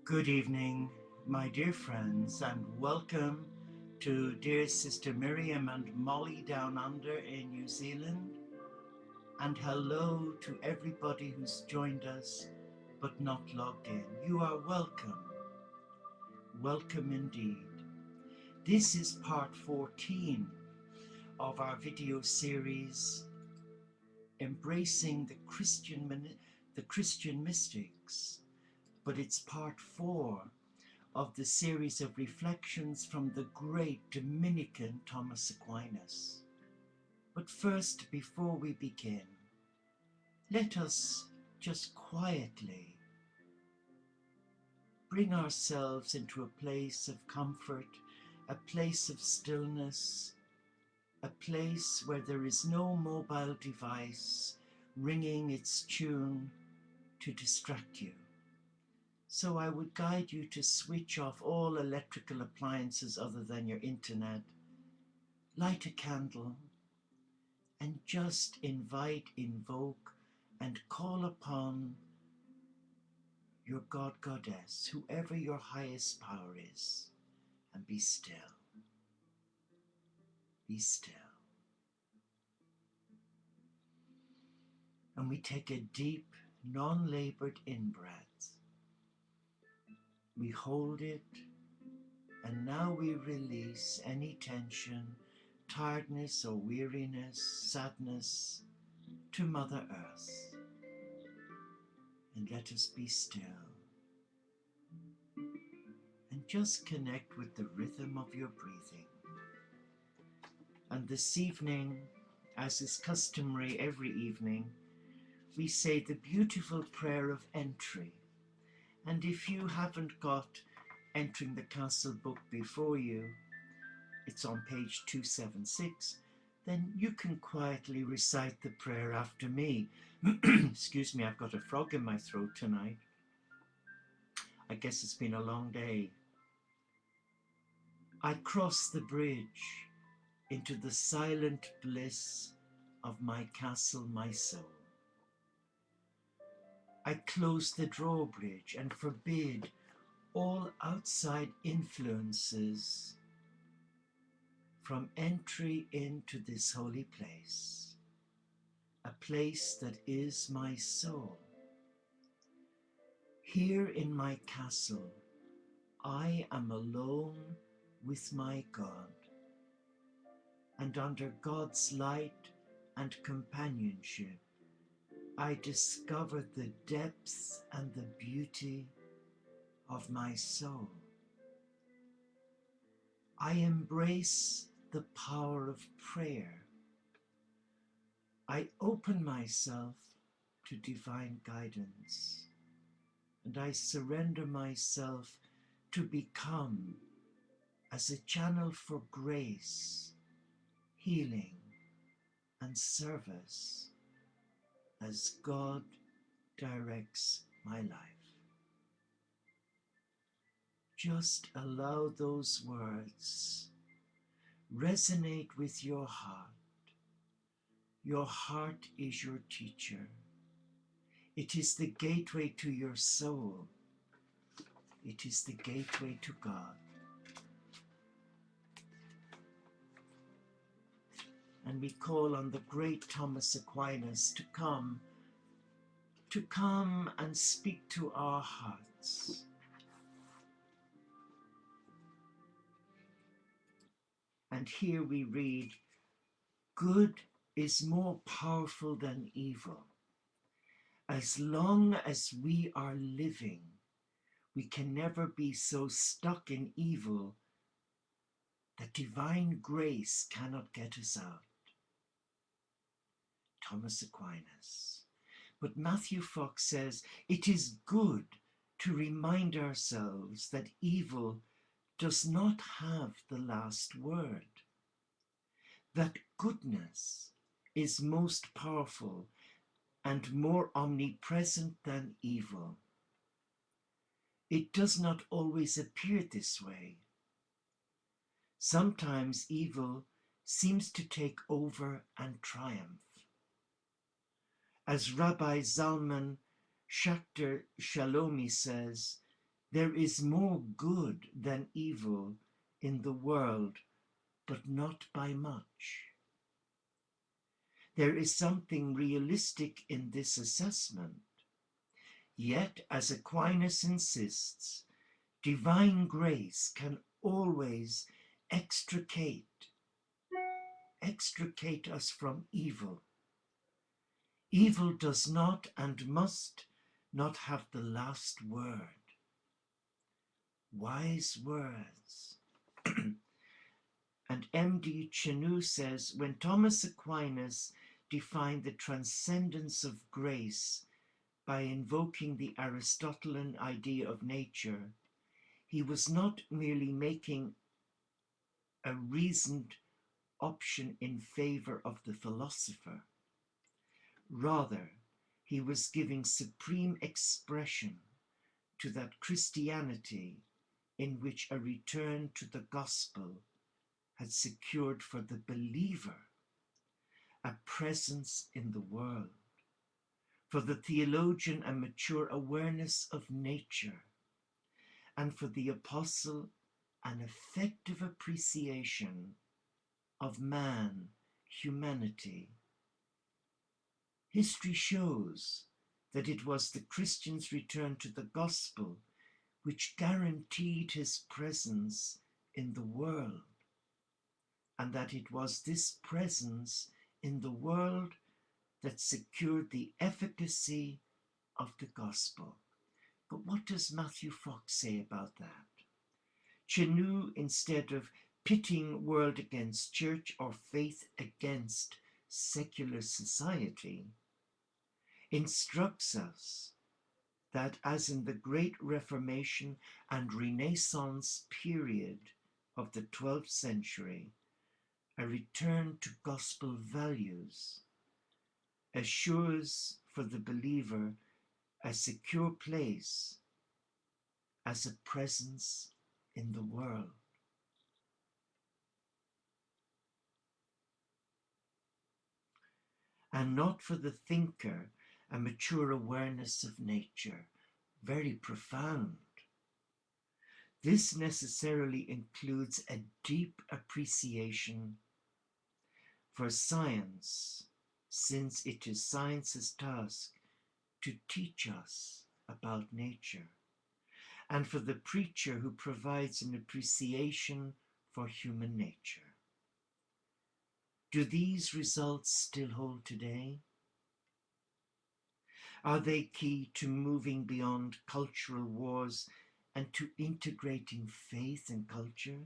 Good evening, my dear friends, and welcome to dear Sister Miriam and Molly down under in New Zealand. And hello to everybody who's joined us but not logged in. You are welcome. Welcome indeed. This is part 14 of our video series embracing the Christian mystics, but it's part 4 of the series of reflections from the great Dominican Thomas Aquinas. But first, before we begin, let us just quietly bring ourselves into a place of comfort, a place of stillness, a place where there is no mobile device ringing its tune to distract you. So I would guide you to switch off all electrical appliances other than your internet, light a candle, and just invoke, and call upon your God, Goddess, whoever your highest power is, and be still. Be still. And we take a deep, non-labored in-breath. We hold it, and now we release any tension, tiredness or weariness, sadness to Mother Earth. And let us be still. And just connect with the rhythm of your breathing. And this evening, as is customary every evening, we say the beautiful prayer of entry. And if you haven't got Entering the Castle book before you, it's on page 276, then you can quietly recite the prayer after me. Excuse me, I've got a frog in my throat tonight. I guess it's been a long day. I cross the bridge into the silent bliss of my castle, my soul. I close the drawbridge and forbid all outside influences from entry into this holy place, a place that is my soul. Here in my castle, I am alone with my God, and under God's light and companionship, I discover the depth and the beauty of my soul. I embrace the power of prayer. I open myself to divine guidance, and I surrender myself to become as a channel for grace, healing, and service as God directs my life. Just allow those words resonate with your heart. Your heart is your teacher. It is the gateway to your soul. It is the gateway to God. And we call on the great Thomas Aquinas to come and speak to our hearts. And here we read, good is more powerful than evil. As long as we are living, we can never be so stuck in evil that divine grace cannot get us out. Thomas Aquinas. But Matthew Fox says, it is good to remind ourselves that evil does not have the last word, that goodness is most powerful and more omnipresent than evil. It does not always appear this way. Sometimes evil seems to take over and triumph. As Rabbi Zalman Schachter Shalomi says, There is more good than evil in the world, but not by much. There is something realistic in this assessment. Yet, as Aquinas insists, divine grace can always extricate us from evil. Evil does not and must not have the last word. Wise words. And M.D. Chenu says, when Thomas Aquinas defined the transcendence of grace by invoking the Aristotelian idea of nature, he was not merely making a reasoned option in favor of the philosopher. Rather, he was giving supreme expression to that Christianity in which a return to the gospel had secured for the believer a presence in the world, for the theologian a mature awareness of nature, and for the apostle an effective appreciation of man, humanity. History shows that it was the Christian's return to the gospel which guaranteed his presence in the world, and that it was this presence in the world that secured the efficacy of the gospel. But what does Matthew Fox say about that? Chenu, instead of pitting world against church or faith against secular society, instructs us that as in the Great Reformation and Renaissance period of the 12th century, a return to gospel values assures for the believer a secure place as a presence in the world. And not for the thinker a mature awareness of nature, very profound. This necessarily includes a deep appreciation for science, since it is science's task to teach us about nature, and for the preacher who provides an appreciation for human nature. Do these results still hold today? Are they key to moving beyond cultural wars and to integrating faith and culture,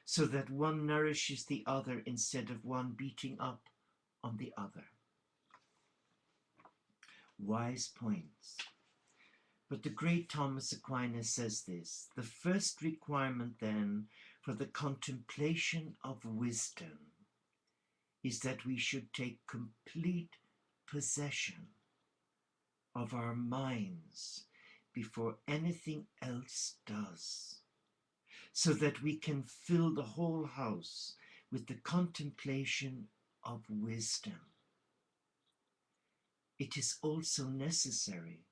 so that one nourishes the other instead of one beating up on the other? Wise points. But the great Thomas Aquinas says this: the first requirement then for the contemplation of wisdom is that we should take complete possession of our minds before anything else does, so that we can fill the whole house with the contemplation of wisdom. It is also necessary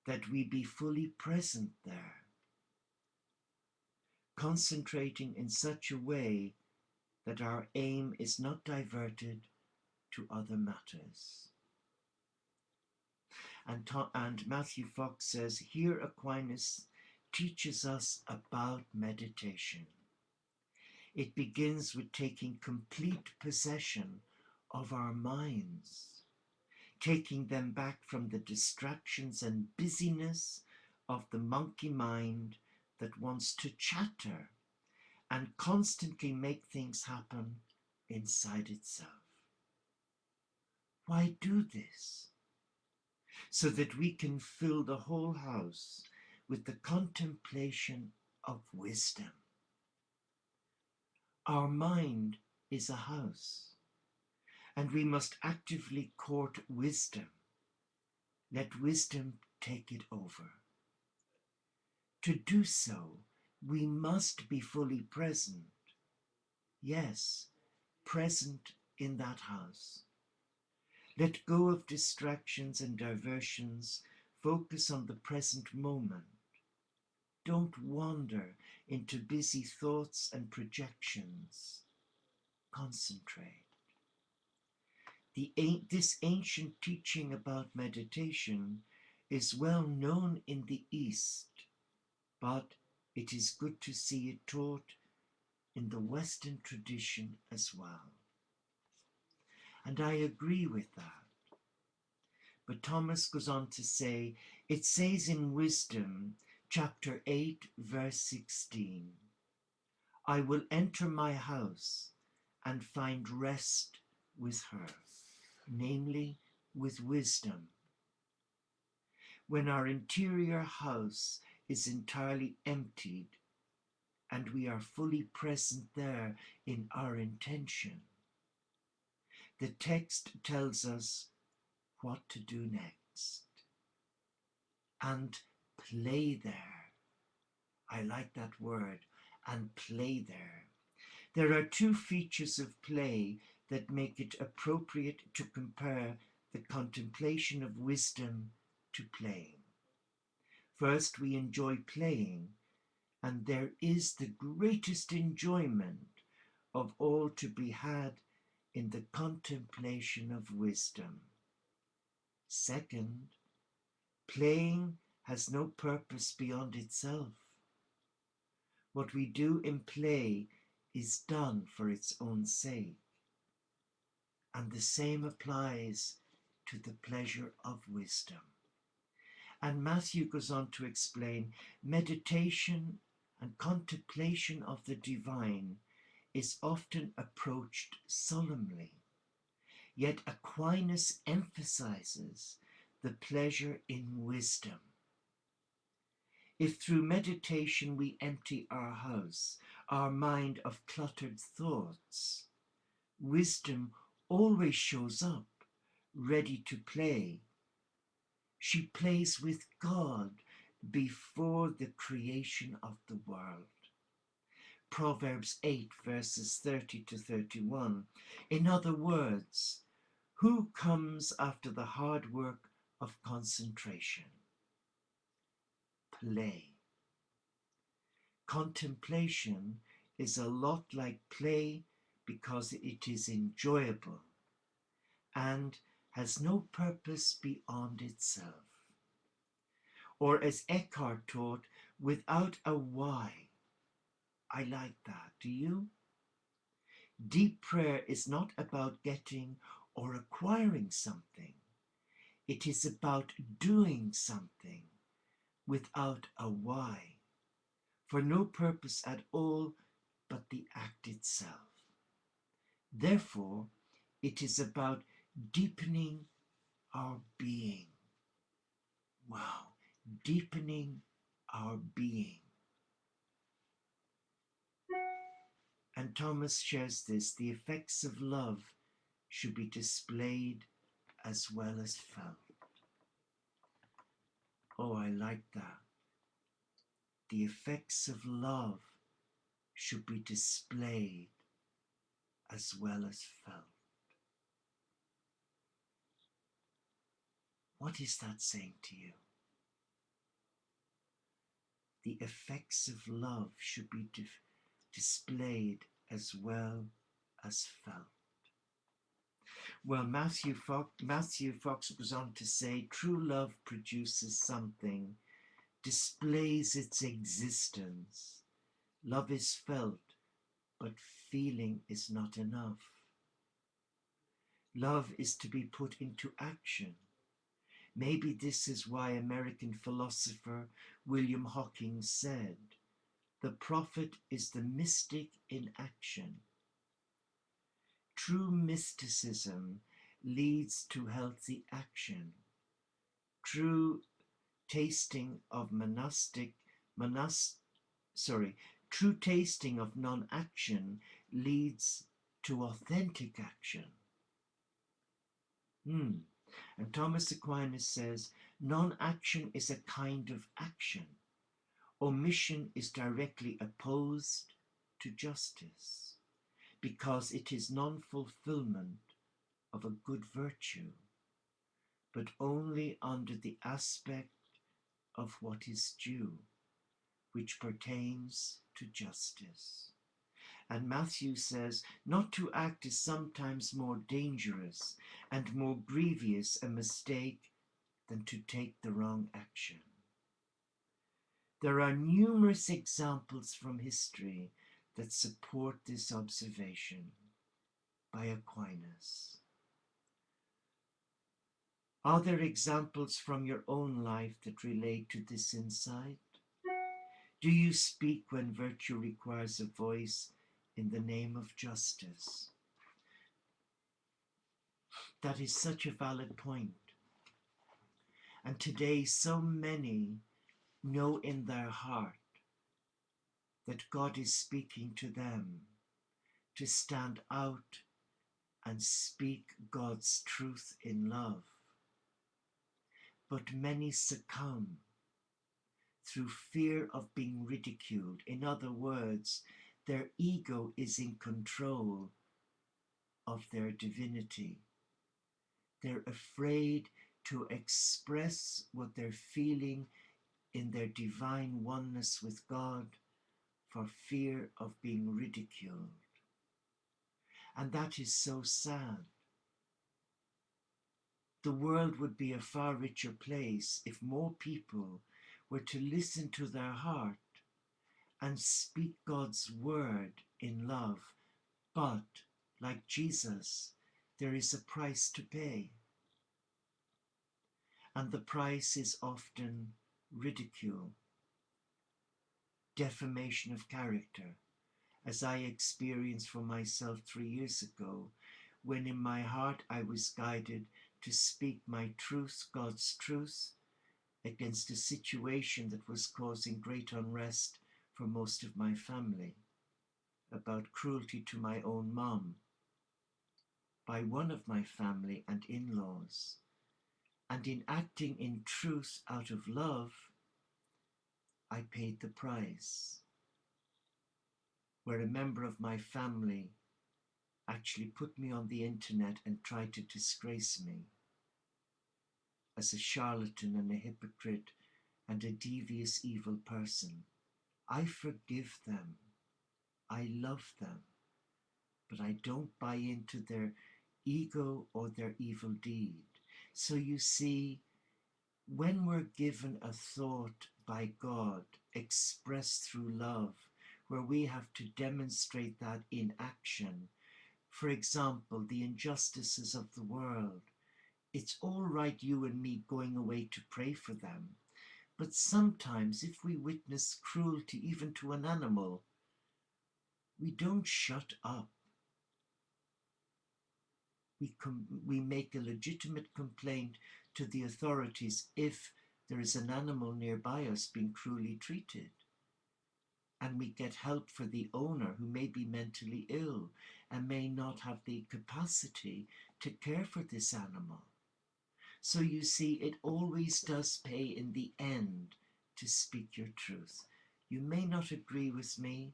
that we be fully present there, concentrating in such a way that our aim is not diverted to other matters. And Matthew Fox says, here Aquinas teaches us about meditation. It begins with taking complete possession of our minds, taking them back from the distractions and busyness of the monkey mind that wants to chatter and constantly make things happen inside itself. Why do this? So that we can fill the whole house with the contemplation of wisdom. Our mind is a house, and we must actively court wisdom. Let wisdom take it over. To do so, we must be fully present. Yes, present in that house. Let go of distractions and diversions, focus on the present moment, don't wander into busy thoughts and projections. Concentrate. This ancient teaching about meditation is well known in the East, but it is good to see it taught in the Western tradition as well. And I agree with that. But Thomas goes on to say, it says in Wisdom, chapter 8, verse 16, I will enter my house and find rest with her, namely with wisdom. When our interior house is entirely emptied and we are fully present there in our intention, the text tells us what to do next. And play there. I like that word, and play there. There are two features of play that make it appropriate to compare the contemplation of wisdom to playing. First, we enjoy playing, and there is the greatest enjoyment of all to be had in the contemplation of wisdom. Second, playing has no purpose beyond itself. What we do in play is done for its own sake. And the same applies to the pleasure of wisdom. And Matthew goes on to explain, meditation and contemplation of the divine is often approached solemnly. Yet Aquinas emphasizes the pleasure in wisdom. If through meditation we empty our house, our mind of cluttered thoughts, wisdom always shows up, ready to play. She plays with God before the creation of the world. Proverbs 8 verses 30 to 31. In other words, who comes after the hard work of concentration? Play. Contemplation is a lot like play because it is enjoyable and has no purpose beyond itself. Or as Eckhart taught, without a why. I like that. Do you? Deep prayer is not about getting or acquiring something. It is about doing something without a why, for no purpose at all but the act itself. Therefore, it is about deepening our being. Wow, deepening our being. And Thomas shares this, the effects of love should be displayed as well as felt. Oh, I like that. The effects of love should be displayed as well as felt. What is that saying to you? The effects of love should be displayed as well as felt. Well, Matthew Fox goes on to say, true love produces something, displays its existence. Love is felt, but feeling is not enough. Love is to be put into action. Maybe this is why American philosopher William Hawkins said, the prophet is the mystic in action. True mysticism leads to healthy action. True tasting of true tasting of non-action leads to authentic action. And Thomas Aquinas says, non-action is a kind of action. Omission is directly opposed to justice because it is non-fulfillment of a good virtue, but only under the aspect of what is due, which pertains to justice. And Matthew says, not to act is sometimes more dangerous and more grievous a mistake than to take the wrong action. There are numerous examples from history that support this observation by Aquinas. Are there examples from your own life that relate to this insight? Do you speak when virtue requires a voice in the name of justice? That is such a valid point. And today, so many know in their heart that God is speaking to them to stand out and speak God's truth in love. But many succumb through fear of being ridiculed. In other words, their ego is in control of their divinity. They're afraid to express what they're feeling in their divine oneness with God for fear of being ridiculed. And that is so sad. The world would be a far richer place if more people were to listen to their heart and speak God's word in love. But, like Jesus, there is a price to pay. And the price is often ridicule, defamation of character, as I experienced for myself 3 years ago, when in my heart I was guided to speak my truth, God's truth, against a situation that was causing great unrest for most of my family, about cruelty to my own mom by one of my family and in-laws. And in acting in truth out of love, I paid the price, where a member of my family actually put me on the internet and tried to disgrace me as a charlatan and a hypocrite and a devious evil person. I forgive them. I love them. But I don't buy into their ego or their evil deed. So you see, when we're given a thought by God expressed through love, where we have to demonstrate that in action, for example, the injustices of the world, it's all right you and me going away to pray for them. But sometimes if we witness cruelty even to an animal, we don't shut up. We make a legitimate complaint to the authorities if there is an animal nearby us being cruelly treated. And we get help for the owner who may be mentally ill and may not have the capacity to care for this animal. So you see, it always does pay in the end to speak your truth. You may not agree with me,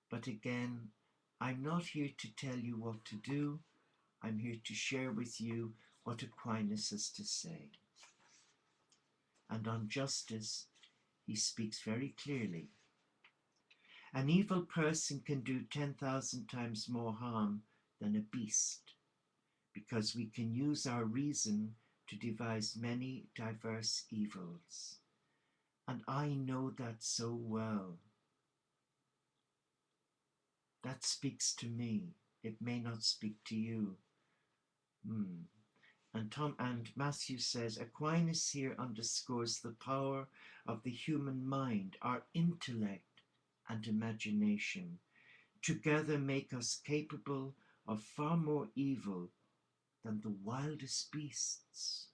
but again, I'm not here to tell you what to do. I'm here to share with you what Aquinas has to say. And on justice, he speaks very clearly. An evil person can do 10,000 times more harm than a beast, because we can use our reason to devise many diverse evils. And I know that so well. That speaks to me. It may not speak to you. And Matthew says, Aquinas here underscores the power of the human mind, our intellect and imagination, together make us capable of far more evil than the wildest beasts.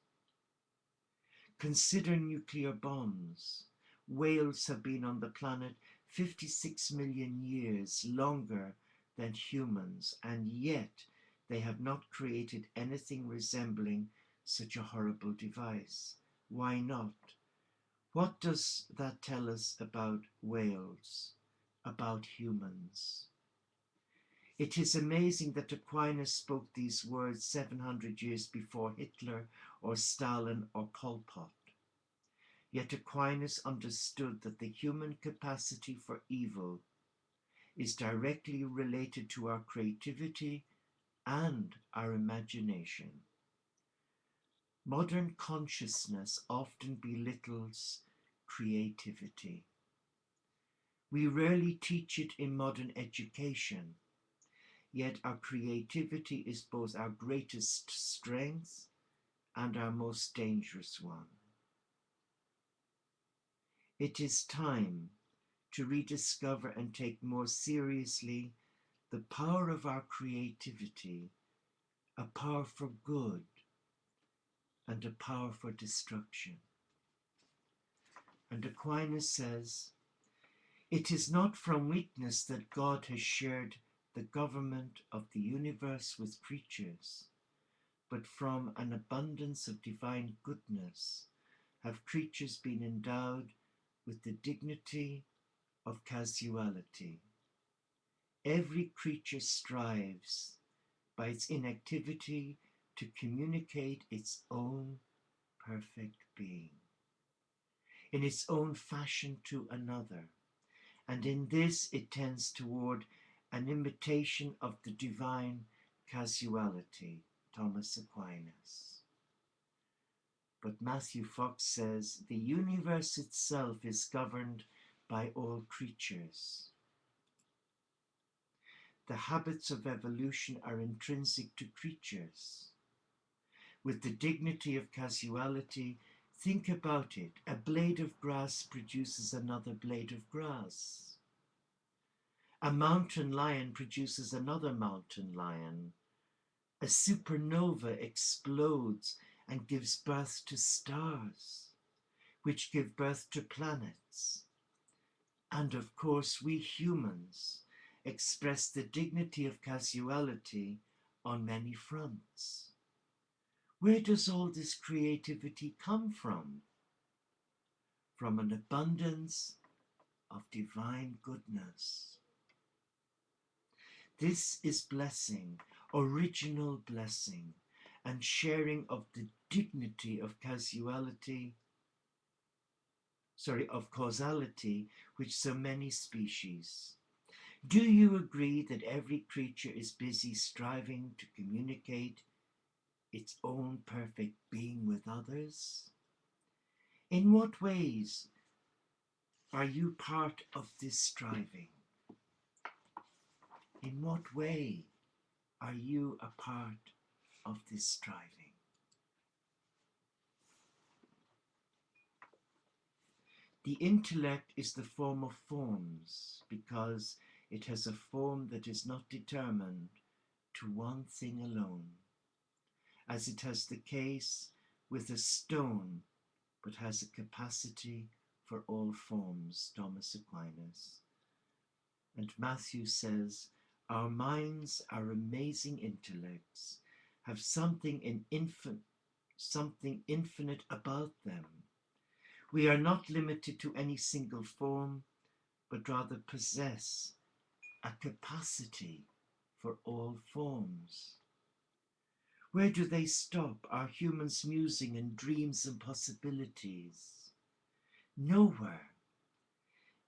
Consider nuclear bombs. Whales have been on the planet 56 million years longer than humans, and yet they have not created anything resembling such a horrible device. Why not? What does that tell us about whales, about humans? It is amazing that Aquinas spoke these words 700 years before Hitler or Stalin or Pol Pot. Yet Aquinas understood that the human capacity for evil is directly related to our creativity and our imagination. Modern consciousness often belittles creativity. We rarely teach it in modern education, yet our creativity is both our greatest strength and our most dangerous one. It is time to rediscover and take more seriously the power of our creativity, a power for good and a power for destruction. And Aquinas says, it is not from weakness that God has shared the government of the universe with creatures, but from an abundance of divine goodness have creatures been endowed with the dignity of casuality. Every creature strives by its inactivity to communicate its own perfect being, in its own fashion to another, and in this it tends toward an imitation of the divine casuality, Thomas Aquinas. But Matthew Fox says the universe itself is governed by all creatures. The habits of evolution are intrinsic to creatures. With the dignity of casuality, think about it. A blade of grass produces another blade of grass. A mountain lion produces another mountain lion. A supernova explodes and gives birth to stars, which give birth to planets. And of course, we humans express the dignity of casuality on many fronts. Where does all this creativity come from? From an abundance of divine goodness. This is blessing, original blessing, and sharing of the dignity of causality, which so many species. Do you agree that every creature is busy striving to communicate its own perfect being with others? In what ways are you part of this striving? In what way are you a part of this striving? The intellect is the form of forms because it has a form that is not determined to one thing alone, as it has the case with a stone, but has a capacity for all forms, Thomas Aquinas. And Matthew says, our minds, our amazing intellects, have something infinite about them. We are not limited to any single form, but rather possess a capacity for all forms. Where do they stop, our humans' musing and dreams and possibilities? Nowhere.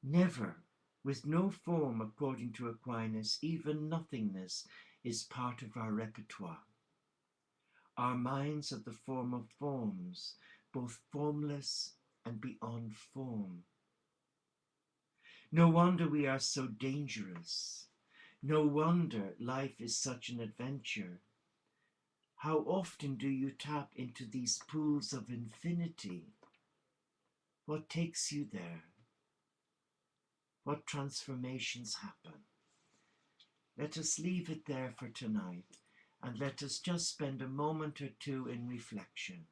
Never. With no form, according to Aquinas, even nothingness is part of our repertoire. Our minds are the form of forms, both formless and beyond form. No wonder we are so dangerous. No wonder life is such an adventure. How often do you tap into these pools of infinity? What takes you there? What transformations happen? Let us leave it there for tonight, and let us just spend a moment or two in reflection.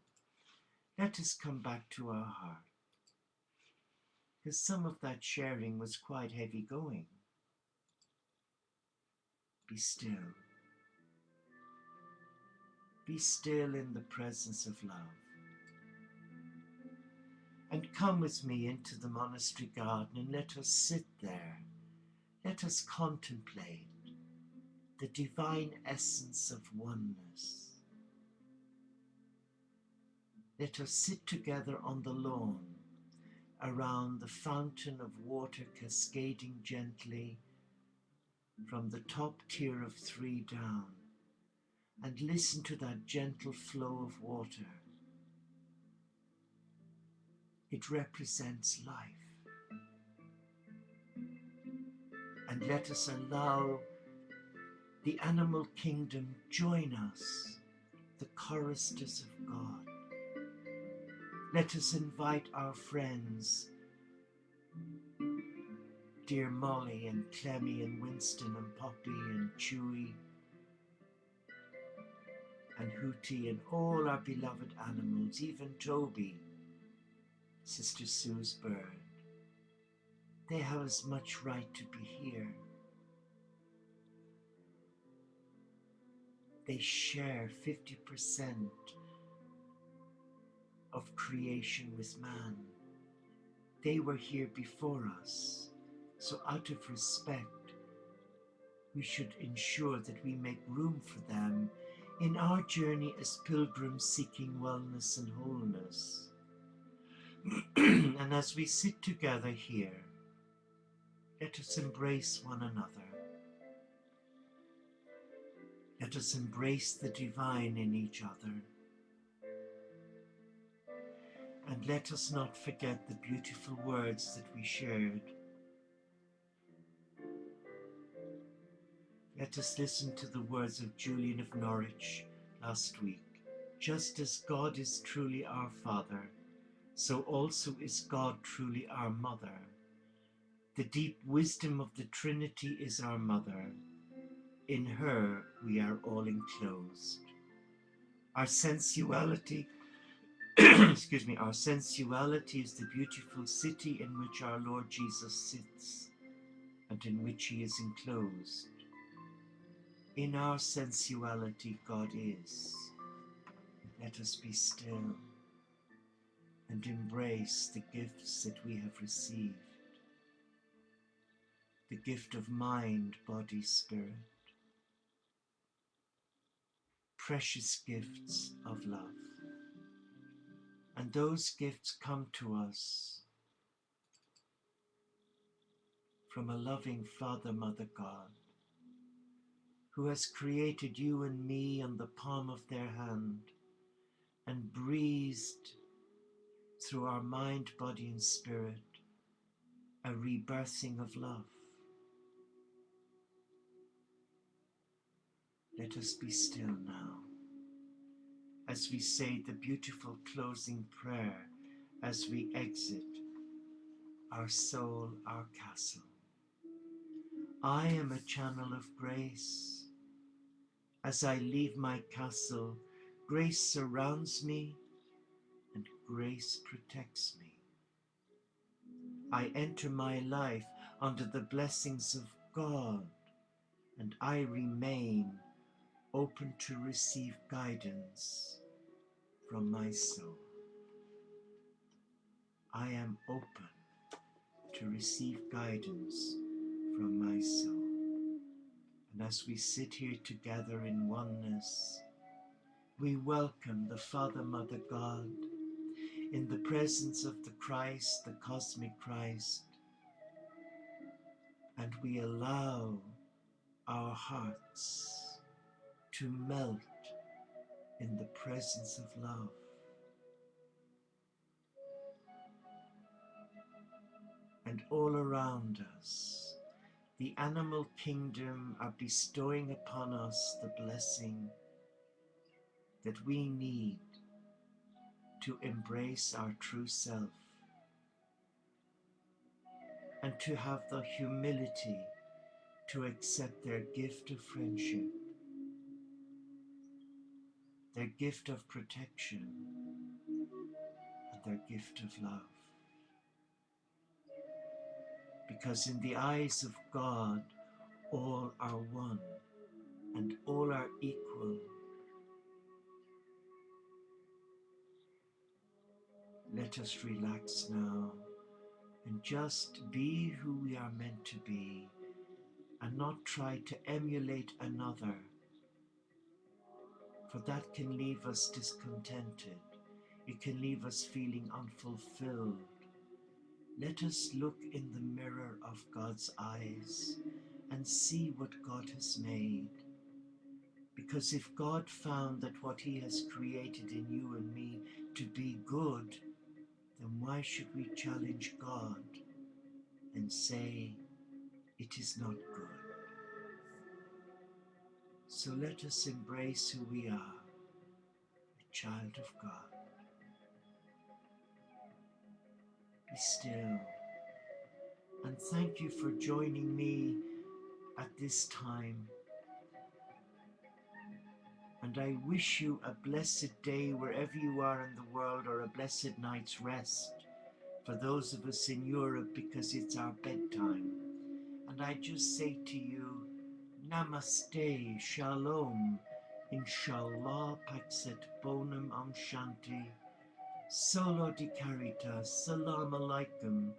Let us come back to our heart, because some of that sharing was quite heavy going. Be still. Be still in the presence of love. And come with me into the monastery garden and let us sit there. Let us contemplate the divine essence of oneness. Let us sit together on the lawn around the fountain of water cascading gently from the top tier of 3 down, and listen to that gentle flow of water. It represents life. And let us allow the animal kingdom join us, the choristers of God. Let us invite our friends, dear Molly and Clemmy and Winston and Poppy and Chewy and Hootie and all our beloved animals, even Toby, Sister Sue's bird. They have as much right to be here. They share 50% of creation with man. They were here before us, so out of respect, we should ensure that we make room for them in our journey as pilgrims seeking wellness and wholeness. And as we sit together here, let us embrace one another. Let us embrace the divine in each other. And let us not forget the beautiful words that we shared. Let us listen to the words of Julian of Norwich last week. Just as God is truly our Father, so also is God truly our Mother. The deep wisdom of the Trinity is our Mother. In her we are all enclosed. Our sensuality, our sensuality is the beautiful city in which our Lord Jesus sits and in which he is enclosed. In our sensuality God is. Let us be still and embrace the gifts that we have received. The gift of mind, body, spirit. Precious gifts of love. And those gifts come to us from a loving Father, Mother God, who has created you and me on the palm of their hand and breathed through our mind, body, and spirit a rebirthing of love. Let us be still now as we say the beautiful closing prayer as we exit our soul, our castle. I am a channel of grace. As I leave my castle, grace surrounds me and grace protects me. I enter my life under the blessings of God, and I remain open to receive guidance from my soul. I am open to receive guidance from my soul. And as we sit here together in oneness, we welcome the Father, Mother God, in the presence of the Christ, the cosmic Christ, and we allow our hearts to melt in the presence of love. And all around us, the animal kingdom are bestowing upon us the blessing that we need to embrace our true self and to have the humility to accept their gift of friendship, their gift of protection, and their gift of love. Because in the eyes of God, all are one and all are equal. Let us relax now and just be who we are meant to be and not try to emulate another, for that can leave us discontented. It can leave us feeling unfulfilled. Let us look in the mirror of God's eyes and see what God has made. Because if God found that what He has created in you and me to be good, then why should we challenge God and say it is not good? So let us embrace who we are, a child of God. Be still, and thank you for joining me at this time. And I wish you a blessed day wherever you are in the world, or a blessed night's rest for those of us in Europe, because it's our bedtime. And I just say to you, Namaste, Shalom, Inshallah, Paxet Bonum Om Shanti, Solo di Caritas, Salam Alaikum,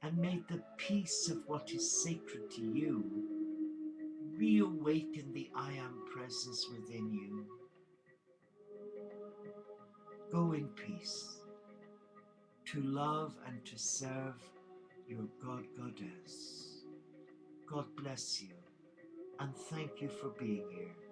and may the peace of what is sacred to you reawaken the I Am presence within you. Go in peace to love and to serve your God, Goddess. God bless you, and thank you for being here.